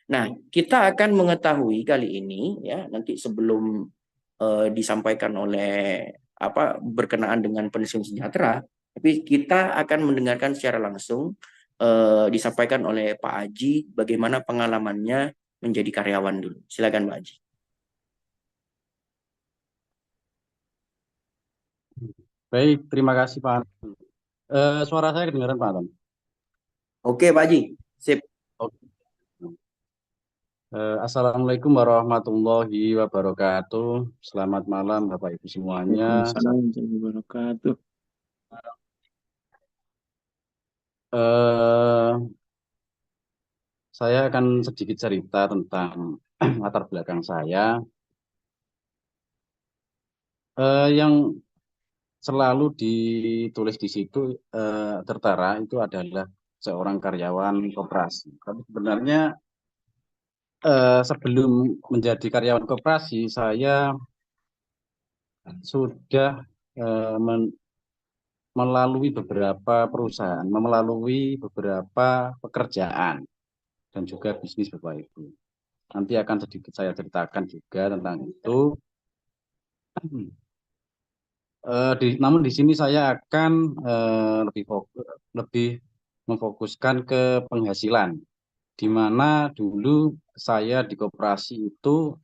Nah, kita akan mengetahui kali ini ya nanti sebelum disampaikan oleh berkenaan dengan pensiun sejahtera, tapi kita akan mendengarkan secara langsung disampaikan oleh Pak Aji bagaimana pengalamannya menjadi karyawan dulu. Silakan Pak Aji. Baik, terima kasih Pak. Suara saya kedengaran Pak Anton? Oke Pak Aji, sip. Oke. Assalamualaikum warahmatullahi wabarakatuh. Selamat malam Bapak Ibu semuanya. Waalaikumsalam warahmatullahi wabarakatuh. Eh, saya akan sedikit cerita tentang latar belakang saya. Yang selalu ditulis di situ tertera itu adalah seorang karyawan koperasi. Tapi sebenarnya sebelum menjadi karyawan koperasi, saya sudah eh, men- melalui beberapa perusahaan, melalui beberapa pekerjaan dan juga bisnis Bapak Ibu. Nanti akan sedikit saya ceritakan juga tentang itu. Namun di sini saya akan lebih memfokuskan ke penghasilan, di mana dulu saya di koperasi itu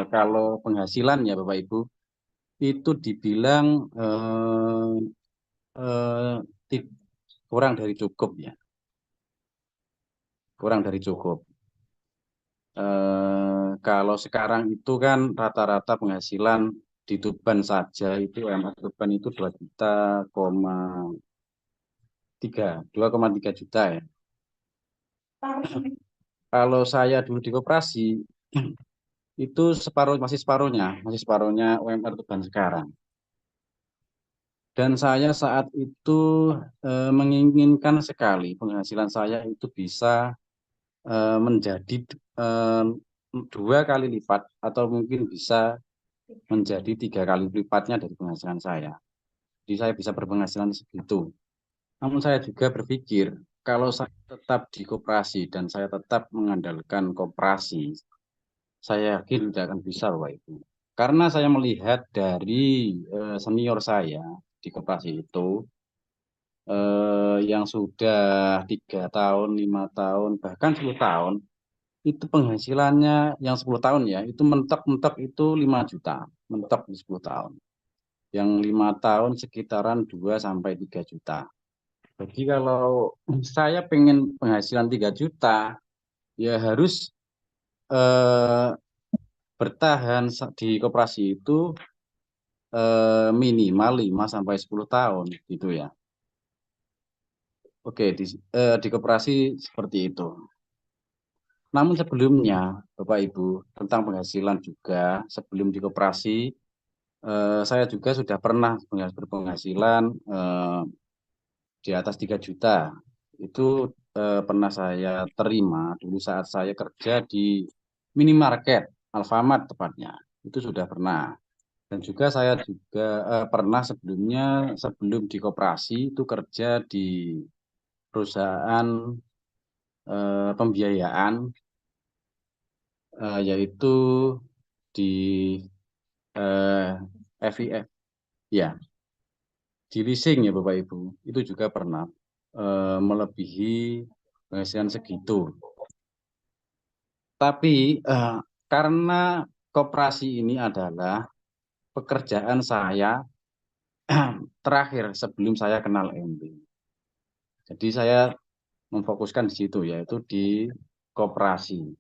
kalau penghasilan ya Bapak Ibu itu dibilang eh, ti- kurang dari cukup ya, kurang dari cukup. Kalau sekarang itu kan rata-rata penghasilan di Tuban saja itu UMR Tuban itu 2,3 juta ya. Kalau saya dulu di koperasi itu masih separuhnya UMR Tuban sekarang. Dan saya saat itu menginginkan sekali penghasilan saya itu bisa menjadi eh, 2 kali lipat atau mungkin bisa menjadi 3 kali lipatnya dari penghasilan saya. Jadi saya bisa berpenghasilan segitu. Namun saya juga berpikir kalau saya tetap di koperasi dan saya tetap mengandalkan koperasi, saya yakin tidak akan bisa Bapak Ibu. Karena saya melihat dari senior saya di koperasi itu yang sudah 3 tahun, 5 tahun, bahkan 10 tahun, itu penghasilannya yang 10 tahun ya, itu mentok-mentok itu 5 juta, mentok di 10 tahun. Yang 5 tahun sekitaran 2 sampai 3 juta. Jadi kalau saya pengen penghasilan 3 juta, ya harus eh, bertahan di koperasi itu minimal 5 sampai 10 tahun gitu ya. Oke, di koperasi seperti itu. Namun sebelumnya, Bapak Ibu, tentang penghasilan juga, sebelum di koperasi, saya juga sudah pernah berpenghasilan di atas 3 juta. Itu pernah saya terima dulu saat saya kerja di minimarket, Alfamart tepatnya. Itu sudah pernah. Dan juga saya juga pernah sebelumnya, sebelum di koperasi, itu kerja di perusahaan pembiayaan, yaitu di FIF. Ya, di leasing ya Bapak Ibu, itu juga pernah melebihi penghasilan segitu. Tapi karena koperasi ini adalah pekerjaan saya terakhir sebelum saya kenal MB. Jadi saya memfokuskan di situ yaitu di koperasi.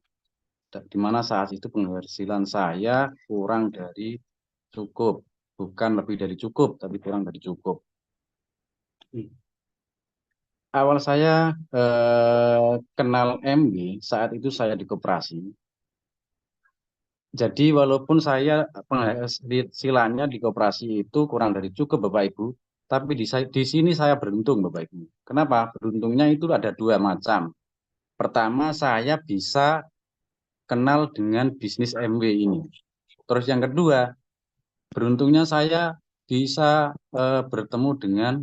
Di mana saat itu penghasilan saya kurang dari cukup, bukan lebih dari cukup, tapi kurang dari cukup. Awal saya kenal MB saat itu saya di koperasi. Jadi walaupun saya penghasilannya di koperasi itu kurang dari cukup Bapak Ibu, tapi di sini saya beruntung Bapak Ibu. Kenapa? Beruntungnya itu ada 2 macam. Pertama, saya bisa kenal dengan bisnis MW ini. Terus yang kedua, beruntungnya saya bisa bertemu dengan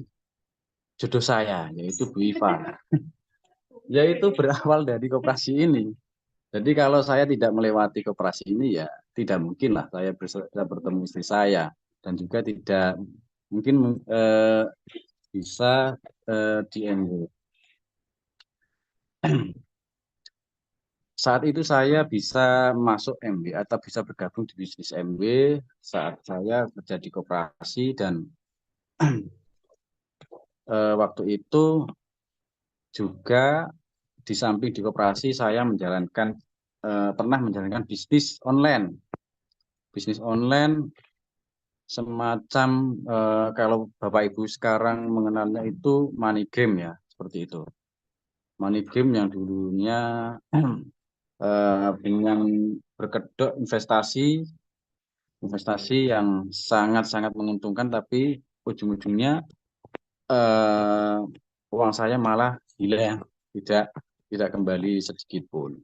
jodoh saya, yaitu Bu Iva. Yaitu berawal dari koperasi ini. Jadi kalau saya tidak melewati koperasi ini ya tidak mungkin lah saya bisa bertemu istri saya dan juga tidak mungkin bisa di MW. Saat itu saya bisa masuk MW atau bisa bergabung di bisnis MW saat saya kerja di koperasi dan waktu itu juga di samping di koperasi saya pernah menjalankan bisnis online. Bisnis online semacam kalau Bapak Ibu sekarang mengenalnya itu money game ya, seperti itu. Money game yang dulunya dengan berkedok investasi yang sangat-sangat menguntungkan, tapi ujung-ujungnya eh, uang saya malah hilang, tidak tidak kembali sedikit pun.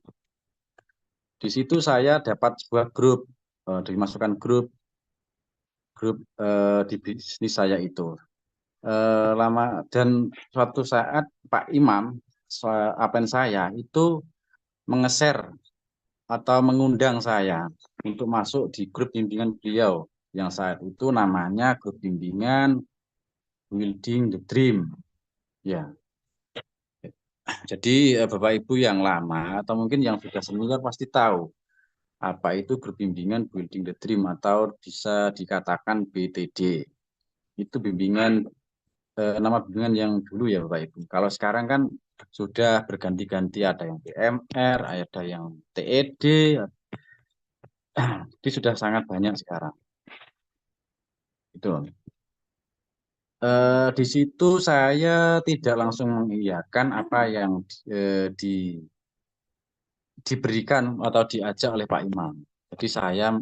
Di situ saya dapat sebuah grup, dimasukkan grup di bisnis saya itu. Lama dan suatu saat Pak Imam, apen saya itu mengeser atau mengundang saya untuk masuk di grup bimbingan beliau yang saat itu namanya grup bimbingan Building the Dream. Ya, jadi Bapak Ibu yang lama atau mungkin yang sudah senior pasti tahu apa itu grup bimbingan Building the Dream atau bisa dikatakan BTD. Itu nama bimbingan yang dulu ya Bapak Ibu. Kalau sekarang kan sudah berganti-ganti, ada yang PMR, ada yang TED, jadi sudah sangat banyak sekarang. Itu. Di situ saya tidak langsung mengiyakan apa yang diberikan atau diajak oleh Pak Imam. Jadi saya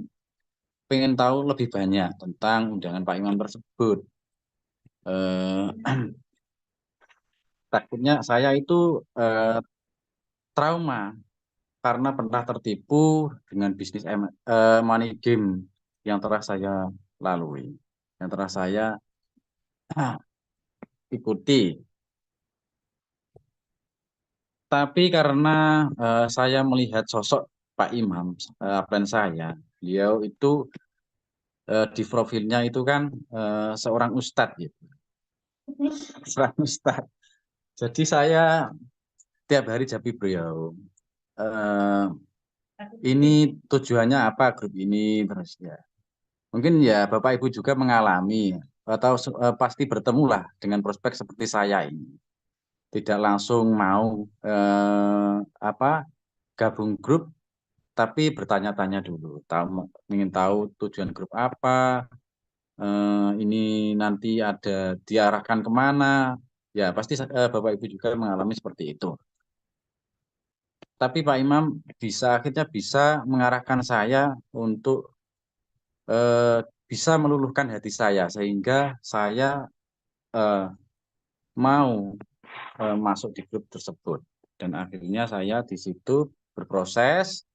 pengen tahu lebih banyak tentang undangan Pak Imam tersebut. Eh, Takutnya saya itu trauma karena pernah tertipu dengan bisnis money game yang telah saya lalui, yang telah saya ikuti. Tapi karena saya melihat sosok Pak Imam, plan saya, beliau itu di profilnya itu kan seorang ustadz gitu, seorang ustadz. Jadi saya tiap hari japi beliau. Eh, ini tujuannya apa grup ini terus ya. Mungkin ya Bapak Ibu juga mengalami atau pasti bertemu lah dengan prospek seperti saya ini. Tidak langsung mau apa gabung grup, tapi bertanya-tanya dulu, ingin tahu tujuan grup apa, ini nanti ada diarahkan kemana, ya pasti Bapak Ibu juga mengalami seperti itu. Tapi Pak Imam akhirnya bisa mengarahkan saya untuk eh, bisa meluluhkan hati saya sehingga saya eh, mau masuk di grup tersebut dan akhirnya saya di situ berproses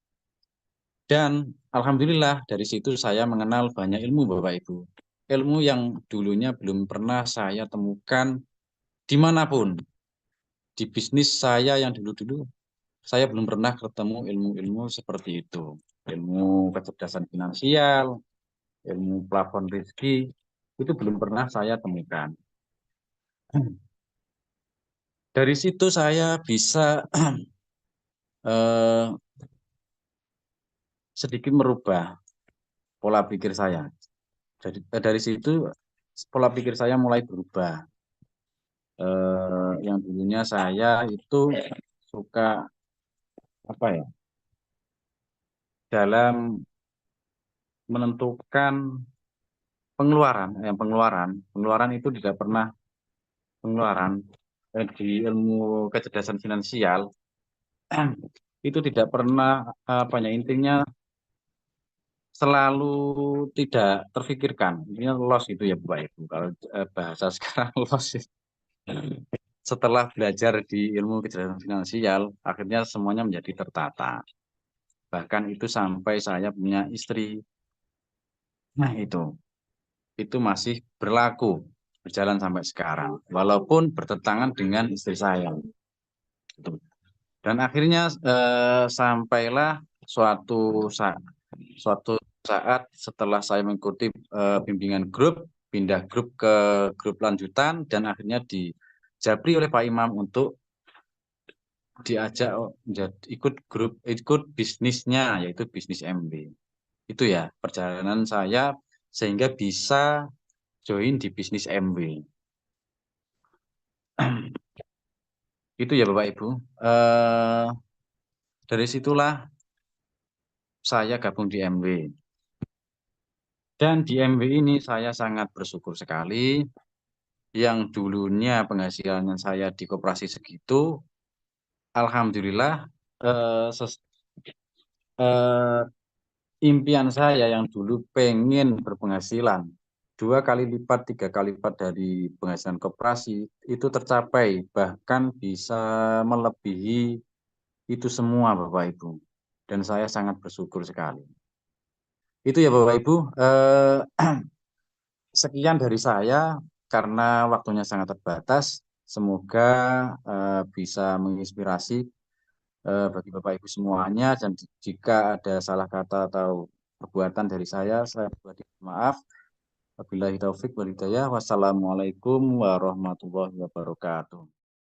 dan alhamdulillah dari situ saya mengenal banyak ilmu Bapak Ibu, ilmu yang dulunya belum pernah saya temukan dimanapun di bisnis saya yang dulu-dulu saya belum pernah ketemu ilmu-ilmu seperti itu, ilmu kecerdasan finansial, ilmu plafon rezeki itu belum pernah saya temukan. Dari situ saya bisa eh, sedikit merubah pola pikir saya. Dari situ pola pikir saya mulai berubah. Yang dulunya saya itu suka apa ya dalam menentukan pengeluaran itu tidak pernah pengeluaran di ilmu kecerdasan finansial itu tidak pernah apa ya intinya selalu tidak terfikirkan. Intinya loss itu ya Bapak Ibu. Kalau bahasa sekarang loss. Setelah belajar di ilmu kecerdasan finansial, akhirnya semuanya menjadi tertata. Bahkan itu sampai saya punya istri. Nah, itu masih berlaku, berjalan sampai sekarang. Walaupun bertentangan dengan istri saya. Itu. Dan akhirnya sampailah suatu saat setelah saya mengikuti bimbingan grup, pindah grup ke grup lanjutan, dan akhirnya dijabri oleh Pak Imam untuk diajak ikut bisnisnya, yaitu bisnis MB. Itu ya perjalanan saya sehingga bisa join di bisnis MB. Itu ya Bapak Ibu. Dari situlah saya gabung di MW. Dan di MW ini saya sangat bersyukur sekali. Yang dulunya penghasilannya saya di koperasi segitu, alhamdulillah eh, impian saya yang dulu pengen berpenghasilan 2 kali lipat, 3 kali lipat dari penghasilan koperasi itu tercapai, bahkan bisa melebihi itu semua Bapak Ibu. Dan saya sangat bersyukur sekali. Itu ya Bapak Ibu. Sekian dari saya karena waktunya sangat terbatas. Semoga bisa menginspirasi bagi Bapak Ibu semuanya, dan jika ada salah kata atau perbuatan dari saya pribadi maaf. Wabillahi taufik wal hidayah. Wassalamualaikum warahmatullahi wabarakatuh.